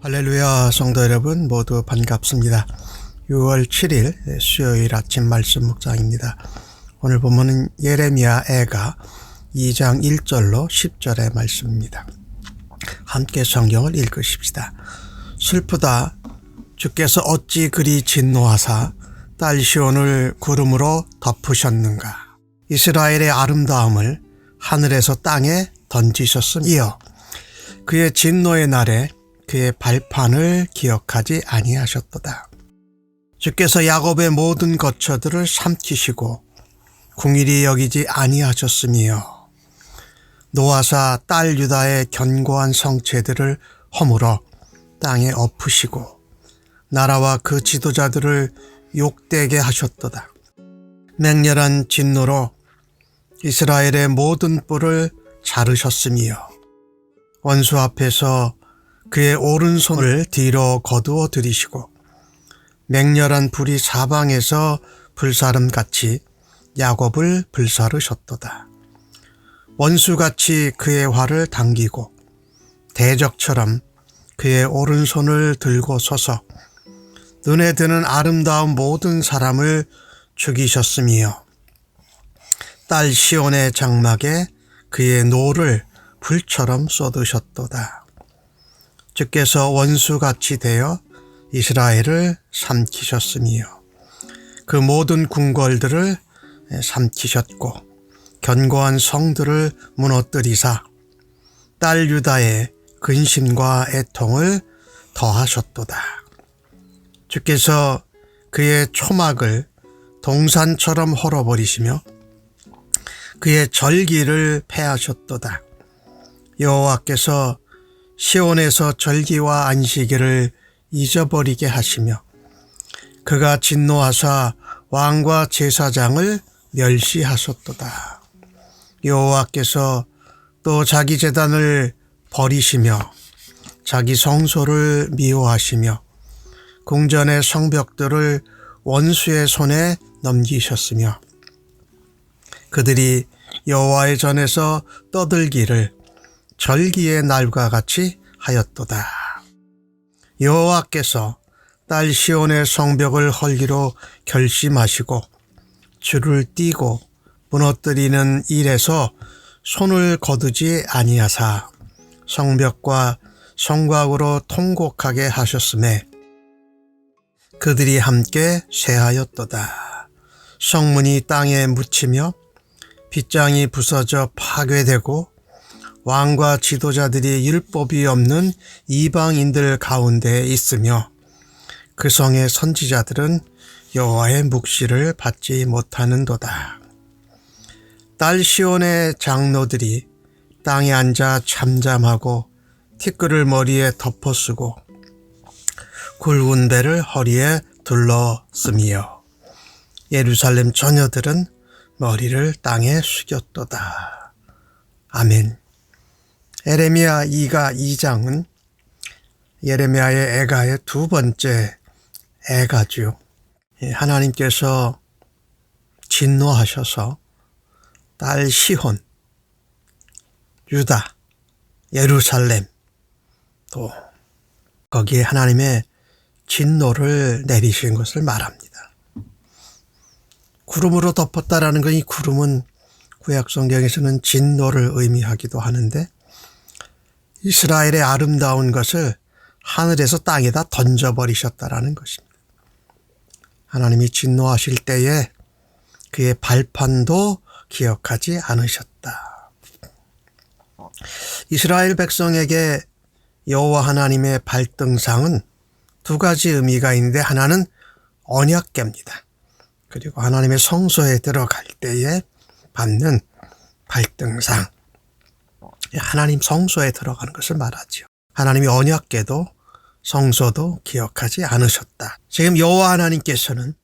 할렐루야, 성도 여러분 모두 반갑습니다. 6월 7일 수요일 아침 말씀 묵상입니다. 오늘 본문은 예레미야 애가 2장 1절로 10절의 말씀입니다. 함께 성경을 읽으십시다. 슬프다. 주께서 어찌 그리 진노하사 딸 시온을 구름으로 덮으셨는가. 이스라엘의 아름다움을 하늘에서 땅에 던지셨으며 그의 진노의 날에 그의 발판을 기억하지 아니하셨도다. 주께서 야곱의 모든 거처들을 삼키시고 궁일이 여기지 아니하셨으며 노아사 딸 유다의 견고한 성체들을 허물어 땅에 엎으시고 나라와 그 지도자들을 욕되게 하셨도다. 맹렬한 진노로 이스라엘의 모든 뿔을 자르셨으며 원수 앞에서 그의 오른손을 뒤로 거두어 들이시고 맹렬한 불이 사방에서 불사름같이 야곱을 불사르셨도다. 원수같이 그의 활을 당기고 대적처럼 그의 오른손을 들고 서서 눈에 드는 아름다운 모든 사람을 죽이셨으며 딸 시온의 장막에 그의 노를 불처럼 쏟으셨도다. 주께서 원수같이 되어 이스라엘을 삼키셨으며 그 모든 궁궐들을 삼키셨고 견고한 성들을 무너뜨리사 딸 유다의 근심과 애통을 더하셨도다. 주께서 그의 초막을 동산처럼 헐어버리시며 그의 절기를 폐하셨도다. 여호와께서 시온에서 절기와 안식일을 잊어버리게 하시며 그가 진노하사 왕과 제사장을 멸시하셨도다. 여호와께서 또 자기 제단을 버리시며 자기 성소를 미워하시며 궁전의 성벽들을 원수의 손에 넘기셨으며 그들이 여호와의 전에서 떠들기를 절기의 날과 같이 하였도다. 여호와께서 딸 시온의 성벽을 헐기로 결심하시고 줄을 띄고 무너뜨리는 일에서 손을 거두지 아니하사 성벽과 성곽으로 통곡하게 하셨음에 그들이 함께 쇠하였도다. 성문이 땅에 묻히며 빗장이 부서져 파괴되고 왕과 지도자들이 율법이 없는 이방인들 가운데 있으며 그 성의 선지자들은 여호와의 묵시를 받지 못하는도다. 딸 시온의 장로들이 땅에 앉아 잠잠하고 티끌을 머리에 덮어쓰고 굵은 배를 허리에 둘러 쓰며 예루살렘 처녀들은 머리를 땅에 숙였도다. 아멘. 예레미야 2장은 예레미야의 애가의 두 번째 애가죠. 하나님께서 진노하셔서 딸 시혼, 유다, 예루살렘 또 거기에 하나님의 진노를 내리신 것을 말합니다. 구름으로 덮었다라는 건 이 구름은 구약 성경에서는 진노를 의미하기도 하는데 이스라엘의 아름다운 것을 하늘에서 땅에다 던져버리셨다라는 것입니다. 하나님이 진노하실 때에 그의 발판도 기억하지 않으셨다. 이스라엘 백성에게 여호와 하나님의 발등상은 두 가지 의미가 있는데 하나는 언약궤입니다. 그리고 하나님의 성소에 들어갈 때에 받는 발등상. 하나님 성소에 들어가는 것을 말하죠. 하나님이 언약궤도 성소도 기억하지 않으셨다. 지금 여호와 하나님께서는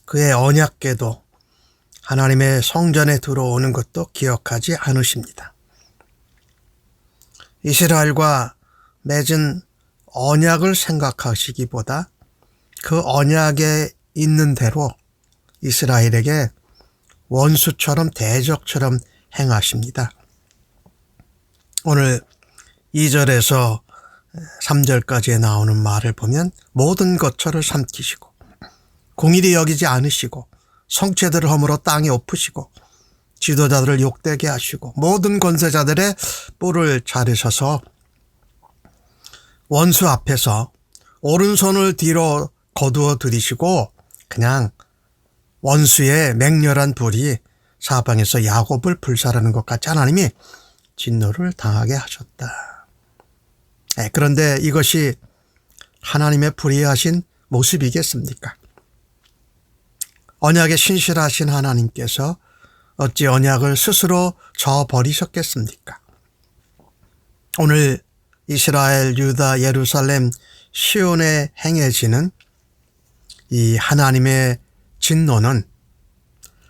그의 언약궤도 하나님의 성전에 들어오는 것도 기억하지 않으십니다. 이스라엘과 맺은 언약을 생각하시기보다 그 언약에 있는 대로 이스라엘에게 원수처럼 대적처럼 행하십니다. 오늘 2절에서 3절까지에 나오는 말을 보면 모든 거처를 삼키시고 공의를 여기지 않으시고 성체들을 허물어 땅에 엎으시고 지도자들을 욕되게 하시고 모든 권세자들의 뿔을 자르셔서 원수 앞에서 오른손을 뒤로 거두어 들이시고 그냥 원수의 맹렬한 불이 사방에서 야곱을 불살하는 것 같이 하나님이 진노를 당하게 하셨다. 그런데 이것이 하나님의 불의하신 모습이겠습니까? 언약에 신실하신 하나님께서 어찌 언약을 스스로 저버리셨겠습니까? 오늘 이스라엘, 유다, 예루살렘, 시온에 행해지는 이 하나님의 진노는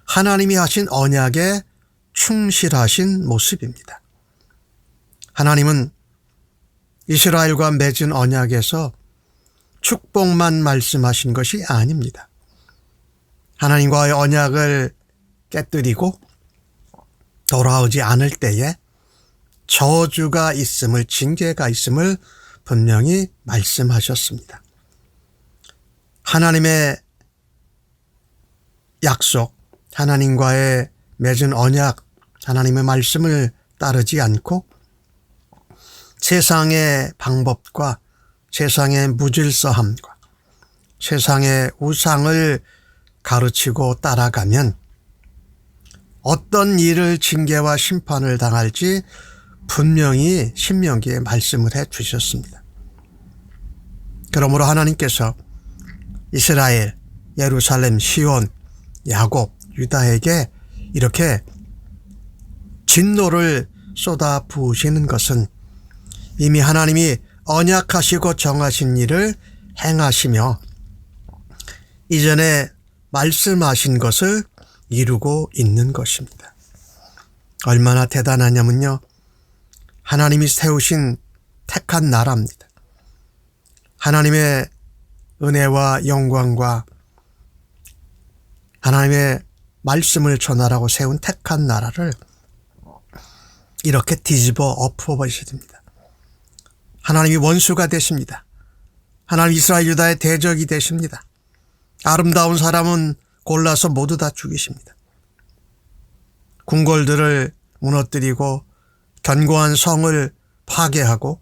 하나님이 하신 언약에 충실하신 모습입니다. 하나님은 이스라엘과 맺은 언약에서 축복만 말씀하신 것이 아닙니다. 하나님과의 언약을 깨뜨리고 돌아오지 않을 때에 저주가 있음을, 징계가 있음을 분명히 말씀하셨습니다. 하나님의 약속, 하나님과의 맺은 언약, 하나님의 말씀을 따르지 않고 세상의 방법과 세상의 무질서함과 세상의 우상을 가르치고 따라가면 어떤 일을 징계와 심판을 당할지 분명히 신명기에 말씀을 해 주셨습니다. 그러므로 하나님께서 이스라엘, 예루살렘, 시온, 야곱, 유다에게 이렇게 진노를 쏟아 부으시는 것은 이미 하나님이 언약하시고 정하신 일을 행하시며 이전에 말씀하신 것을 이루고 있는 것입니다. 얼마나 대단하냐면요. 하나님이 세우신 택한 나라입니다. 하나님의 은혜와 영광과 하나님의 말씀을 전하라고 세운 택한 나라를 이렇게 뒤집어 엎어버리셔야 됩니다. 하나님이 원수가 되십니다. 하나님 이스라엘 유다의 대적이 되십니다. 아름다운 사람은 골라서 모두 다 죽이십니다. 궁궐들을 무너뜨리고 견고한 성을 파괴하고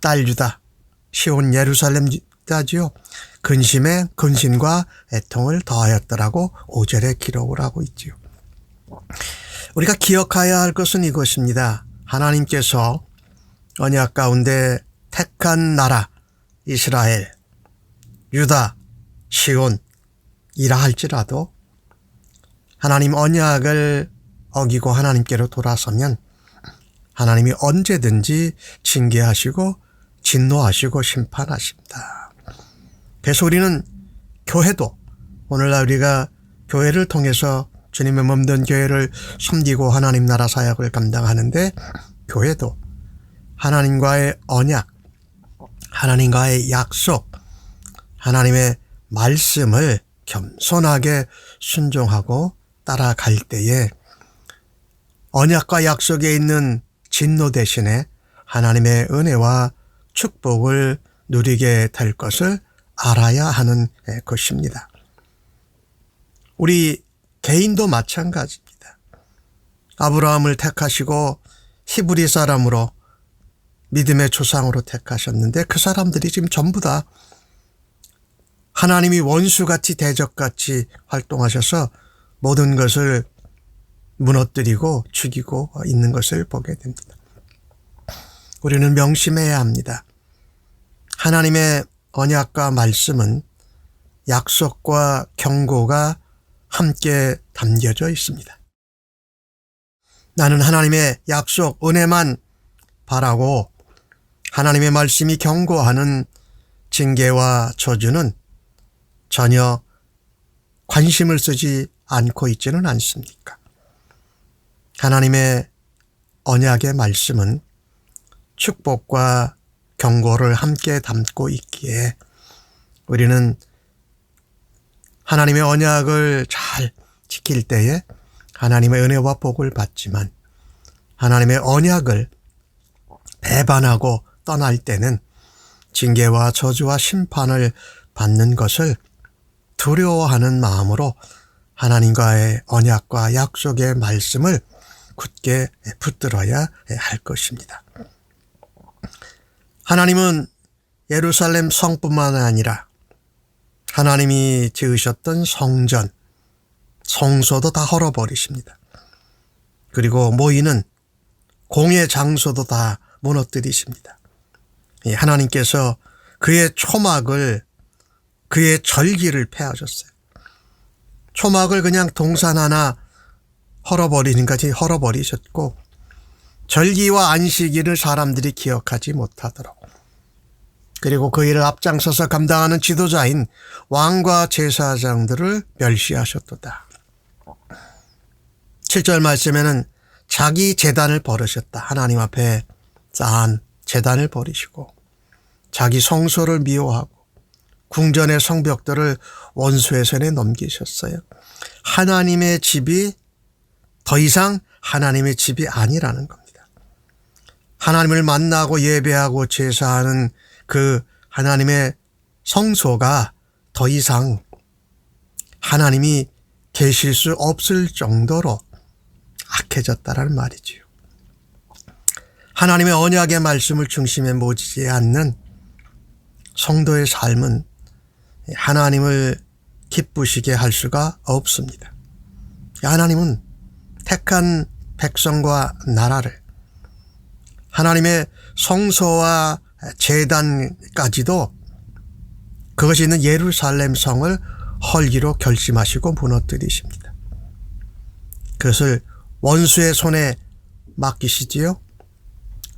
딸 유다, 시온 예루살렘 유다지요. 근심에 근심과 애통을 더하였더라고 5절에 기록을 하고 있지요. 우리가 기억해야 할 것은 이것입니다. 하나님께서 언약 가운데 택한 나라 이스라엘, 유다, 시온 이라 할지라도 하나님 언약을 어기고 하나님께로 돌아서면 하나님이 언제든지 징계하시고 진노하시고 심판하십니다. 그래서 우리는 교회도 오늘날 우리가 교회를 통해서 주님의 몸된 교회를 섬기고 하나님 나라 사역을 감당하는데 교회도 하나님과의 언약, 하나님과의 약속, 하나님의 말씀을 겸손하게 순종하고 따라갈 때에 언약과 약속에 있는 진노 대신에 하나님의 은혜와 축복을 누리게 될 것을 알아야 하는 것입니다. 우리 개인도 마찬가지입니다. 아브라함을 택하시고 히브리 사람으로 믿음의 조상으로 택하셨는데 그 사람들이 지금 전부 다 하나님이 원수같이 대적같이 활동하셔서 모든 것을 무너뜨리고 죽이고 있는 것을 보게 됩니다. 우리는 명심해야 합니다. 하나님의 언약과 말씀은 약속과 경고가 함께 담겨져 있습니다. 나는 하나님의 약속, 은혜만 바라고 하나님의 말씀이 경고하는 징계와 저주는 전혀 관심을 쓰지 않고 있지는 않습니까? 하나님의 언약의 말씀은 축복과 경고를 함께 담고 있기에 우리는 하나님의 언약을 잘 지킬 때에 하나님의 은혜와 복을 받지만 하나님의 언약을 배반하고 떠날 때는 징계와 저주와 심판을 받는 것을 두려워하는 마음으로 하나님과의 언약과 약속의 말씀을 굳게 붙들어야 할 것입니다. 하나님은 예루살렘 성뿐만 아니라 하나님이 지으셨던 성전, 성소도 다 헐어버리십니다. 그리고 모이는 공예 장소도 다 무너뜨리십니다. 하나님께서 그의 초막을, 그의 절기를 폐하셨어요. 초막을 그냥 동산 하나 헐어버리는 것이 헐어버리셨고, 절기와 안식일을 사람들이 기억하지 못하도록, 그리고 그 일을 앞장서서 감당하는 지도자인 왕과 제사장들을 멸시하셨도다. 7절 말씀에는 자기 제단을 버리셨다. 하나님 앞에 쌓은 제단을 버리시고 자기 성소를 미워하고 궁전의 성벽들을 원수의 손에 넘기셨어요. 하나님의 집이 더 이상 하나님의 집이 아니라는 겁니다. 하나님을 만나고 예배하고 제사하는 그 하나님의 성소가 더 이상 하나님이 계실 수 없을 정도로 악해졌다라는 말이지요. 하나님의 언약의 말씀을 중심에 모지지 않는 성도의 삶은 하나님을 기쁘시게 할 수가 없습니다. 하나님은 택한 백성과 나라를, 하나님의 성소와 제단까지도 그것이 있는 예루살렘 성을 헐기로 결심하시고 무너뜨리십니다. 그것을 원수의 손에 맡기시지요.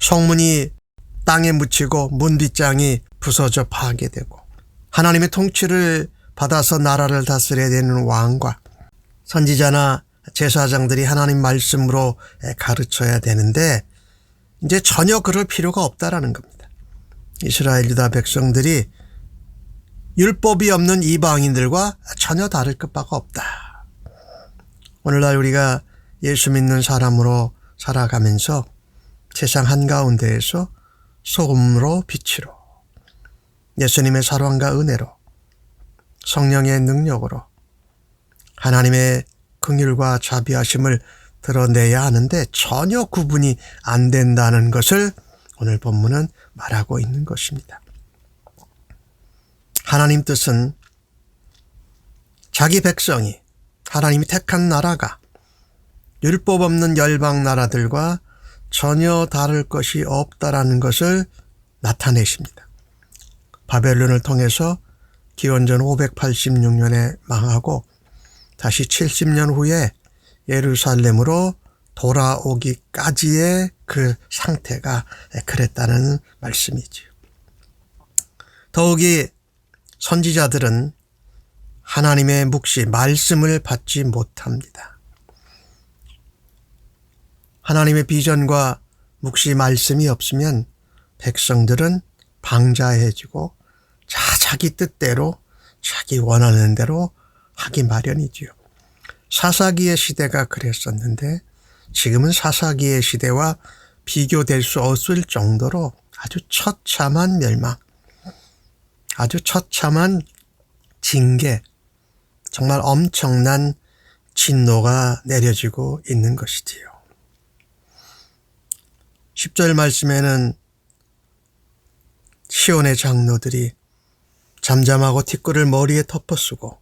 성문이 땅에 묻히고 문뒷장이 부서져 파괴되고 하나님의 통치를 받아서 나라를 다스려야 되는 왕과 선지자나 제사장들이 하나님 말씀으로 가르쳐야 되는데 이제 전혀 그럴 필요가 없다라는 겁니다. 이스라엘 유다 백성들이 율법이 없는 이방인들과 전혀 다를 것밖에 없다. 오늘날 우리가 예수 믿는 사람으로 살아가면서 세상 한가운데에서 소금으로 빛으로 예수님의 사랑과 은혜로 성령의 능력으로 하나님의 긍휼과 자비하심을 드러내야 하는데 전혀 구분이 안 된다는 것을 오늘 본문은 말하고 있는 것입니다. 하나님 뜻은 자기 백성이, 하나님이 택한 나라가 율법 없는 열방 나라들과 전혀 다를 것이 없다라는 것을 나타내십니다. 바벨론을 통해서 기원전 586년에 망하고 다시 70년 후에 예루살렘으로 돌아오기까지의 그 상태가 그랬다는 말씀이지요. 더욱이 선지자들은 하나님의 묵시, 말씀을 받지 못합니다. 하나님의 비전과 묵시 말씀이 없으면 백성들은 방자해지고 자기 뜻대로 자기 원하는 대로 하기 마련이지요. 사사기의 시대가 그랬었는데 지금은 사사기의 시대와 비교될 수 없을 정도로 아주 처참한 멸망, 아주 처참한 징계, 정말 엄청난 진노가 내려지고 있는 것이지요. 10절 말씀에는 시온의 장로들이 잠잠하고 티끌을 머리에 덮어쓰고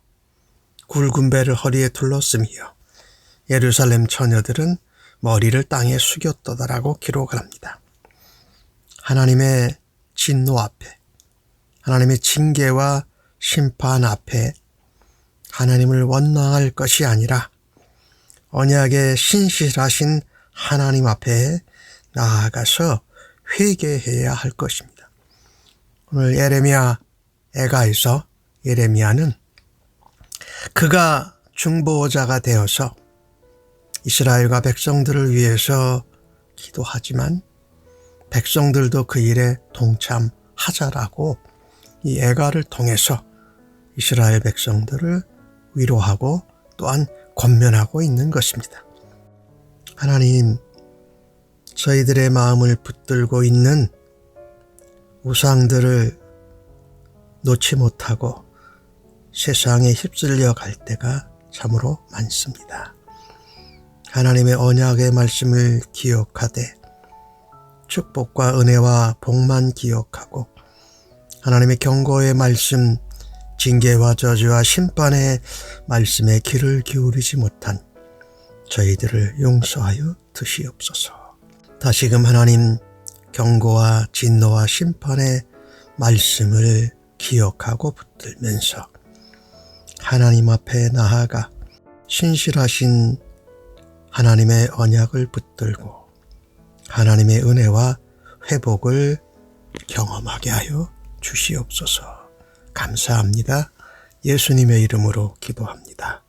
굵은 배를 허리에 둘렀으며 예루살렘 처녀들은 머리를 땅에 숙였도다라고 기록을 합니다. 하나님의 진노 앞에, 하나님의 징계와 심판 앞에 하나님을 원망할 것이 아니라 언약의 신실하신 하나님 앞에 나아가서 회개해야 할 것입니다. 오늘 예레미야 애가에서 예레미야는 그가 중보자가 되어서 이스라엘과 백성들을 위해서 기도하지만 백성들도 그 일에 동참하자라고 이 애가를 통해서 이스라엘 백성들을 위로하고 또한 권면하고 있는 것입니다. 하나님, 저희들의 마음을 붙들고 있는 우상들을 놓지 못하고 세상에 휩쓸려 갈 때가 참으로 많습니다. 하나님의 언약의 말씀을 기억하되 축복과 은혜와 복만 기억하고 하나님의 경고의 말씀, 징계와 저주와 심판의 말씀에 귀를 기울이지 못한 저희들을 용서하여 주시옵소서. 다시금 하나님 경고와 진노와 심판의 말씀을 기억하고 붙들면서 하나님 앞에 나아가 신실하신 하나님의 언약을 붙들고 하나님의 은혜와 회복을 경험하게 하여 주시옵소서. 감사합니다. 예수님의 이름으로 기도합니다.